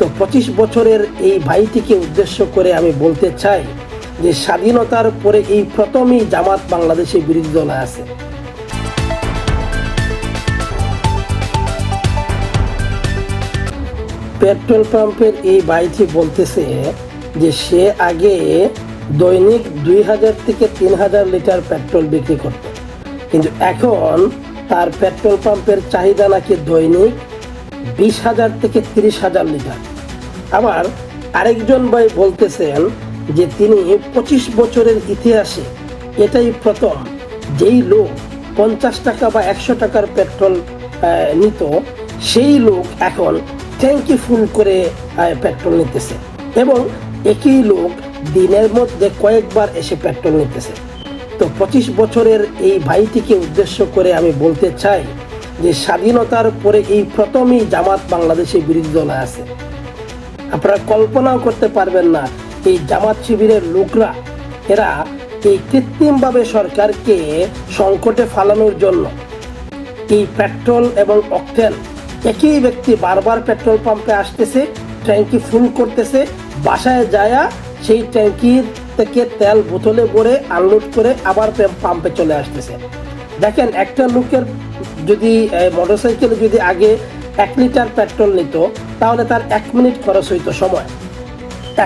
তো 25 বছরের এই ভাইটিকে উদ্দেশ্য করে আমি বলতে চাই যে স্বাধীনতার পরে এই প্রথমই জামাত বাংলাদেশে বিরোধী দলে আছে। পেট্রোল পাম্পের এই ভাইটি বলতেছে যে সে আগে দৈনিক 2000 থেকে 3000 লিটার পেট্রোল বিক্রি করত, কিন্তু এখন তার পেট্রোল পাম্পের চাহিদা নাকি দৈনিক 20,000 থেকে 30,000 লিটার। আবার আরেকজন ভাই বলতেছেন যে তিনি 25 বছরের ইতিহাসে এটাই প্রথম যেই লোক 50 টাকা বা 100 টাকার পেট্রোল নিত, সেই লোক এখন ট্যাঙ্কি ফুল করে পেট্রোল নিতেছে এবং একই লোক দিনের মধ্যে কয়েকবার এসে পেট্রোল নিতেছে। তো 25 বছরের এই ভাইটিকে উদ্দেশ্য করে আমি বলতে চাই যে স্বাধীনতার পরে এই প্রথমই জামাত বাংলাদেশে বিরোধী দলে আছে। আপনারা কল্পনাও করতে পারবেন না এই জামাত শিবিরের লোকরা এরা এই কৃত্রিমভাবে সরকারকে সংকটে ফালানোর জন্য এই পেট্রোল এবং অকটেন একই ব্যক্তি বারবার পেট্রোল পাম্পে আসতেছে, ট্যাঙ্কি ফুল করতেছে, বাসায় যায়া সেই ট্যাঙ্কির থেকে তেল বোতলে ভরে আনলোড করে আবার পাম্পে চলে আসতেছে। দেখেন, একটা লোকের যদি মোটরসাইকেলে যদি আগে 1 লিটার পেট্রোল নিত তাহলে তার 1 মিনিট খরচ হইতো সময়।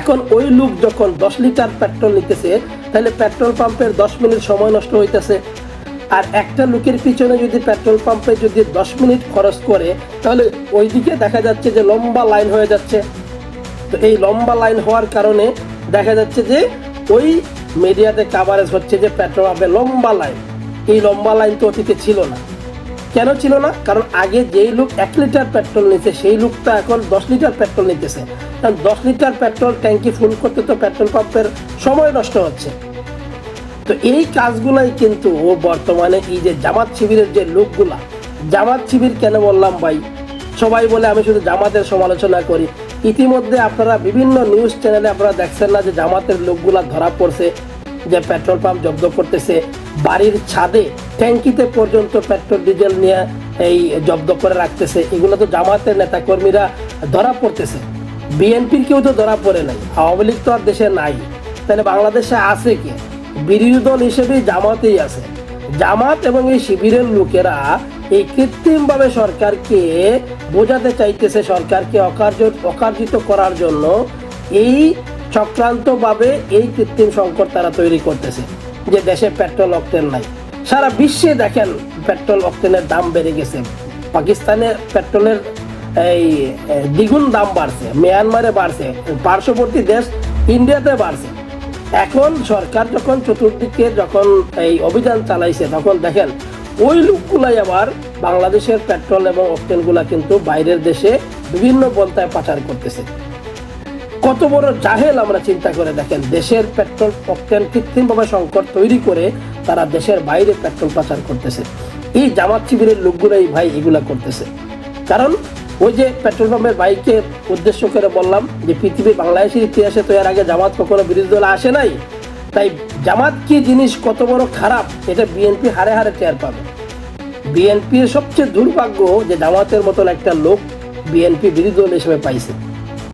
এখন ওই লোক যখন 10 লিটার পেট্রোল নিতেছে তাহলে পেট্রোল পাম্পের 10 মিনিট সময় নষ্ট হইতেছে। আর একটা লোকের পিছনে যদি পেট্রোল পাম্পে যদি 10 মিনিট খরচ করে তাহলে ওইদিকে দেখা যাচ্ছে যে লম্বা লাইন হয়ে যাচ্ছে। তো এই লম্বা লাইন হওয়ার কারণে দেখা যাচ্ছে যে ওই মিডিয়াতে কাভারেজ হচ্ছে যে পেট্রোল পাম্পে লম্বা লাইন। এই লম্বা লাইন তো অতীতে ছিল না। কেন ছিল না? কারণ আগে যেই লোক 1 লিটার পেট্রোল নিতে সেই লোকটা এখন 10 লিটার পেট্রোল নিতেছে। কারণ 10 লিটার পেট্রোল ট্যাঙ্কি ফুল করতে তো পেট্রোল পাম্পের সময় নষ্ট হচ্ছে। তো এই কাজগুলাই কিন্তু বর্তমানে এই যে জামাত শিবিরের যে লোকগুলা, জামাত শিবির কেন বললাম ভাই, সবাই বলে আমি শুধু জামাতের সমালোচনা করি। ইতিমধ্যে আপনারা বিভিন্ন নিউজ চ্যানেলে আপনারা দেখছেন না যে জামাতের লোকগুলা ধরা পড়ছে যে পেট্রোল পাম্প জব্দ করতেছে, বাড়ির ছাদে ট্যাঙ্কিতে পর্যন্ত পেট্রোল ডিজেল নিয়ে এই জব্দ করে রাখতেছে। এগুলো তো জামাতের নেতাকর্মীরা ধরা পড়তেছে। বিএনপির কেউ তো ধরা পড়ে নাই, আওয়ামী লীগ তো আর দেশে নাই, তাহলে বাংলাদেশে আছে কি? বিরোধী দল হিসেবেই জামাতেই আছে। জামাত এবং এই শিবিরের লোকেরা এই কৃত্রিমভাবে সরকারকে বোঝাতে চাইতেছে, সরকারকে অকার্যিত করার জন্য এই চক্রান্তভাবে এই কৃত্রিম সংকট তারা তৈরি করতেছে যে দেশে পেট্রোল অকটেন নাই। সারা বিশ্বে দেখেন পেট্রোল অকটেনের দাম বেড়ে গেছে। পাকিস্তানে পেট্রোলের এই দ্বিগুণ দাম বাড়ছে, মিয়ানমারে বাড়ছে, পার্শ্ববর্তী দেশ ইন্ডিয়াতে বাড়ছে। এখন সরকার যখন চতুর্দিকে যখন এই অভিযান চালাইছে তখন দেখেন ওই লোকগুলাই আবার বাংলাদেশের পেট্রোল এবং অকটেনগুলা কিন্তু বাইরের দেশে বিভিন্ন পন্থায় পাচার করতেছে। কত বড় জাহেল আমরা চিন্তা করে দেখেন, দেশের পেট্রোল অকটেন কৃত্রিমভাবে সংকট তৈরি করে তারা দেশের বাইরে পেট্রোল পাচার করতেছে। এই জামাত শিবিরের লোকগুলাই ভাই এগুলা করতেছে। কারণ ওই যে পেট্রোল পাম্পের বাইকে উদ্দেশ্য করে বললাম যে পৃথিবীর বাংলাদেশের ইতিহাসে তো এর আগে জামাত কখনো বিরোধী দলে আসে নাই। তাই জামাত কি জিনিস, কত বড় খারাপ, এটা বিএনপি হারে হারে টের পাবে। বিএনপির সবচেয়ে দুর্ভাগ্য যে জামাতের মতন একটা লোক বিএনপি বিরোধী দল হিসেবে পাইছে।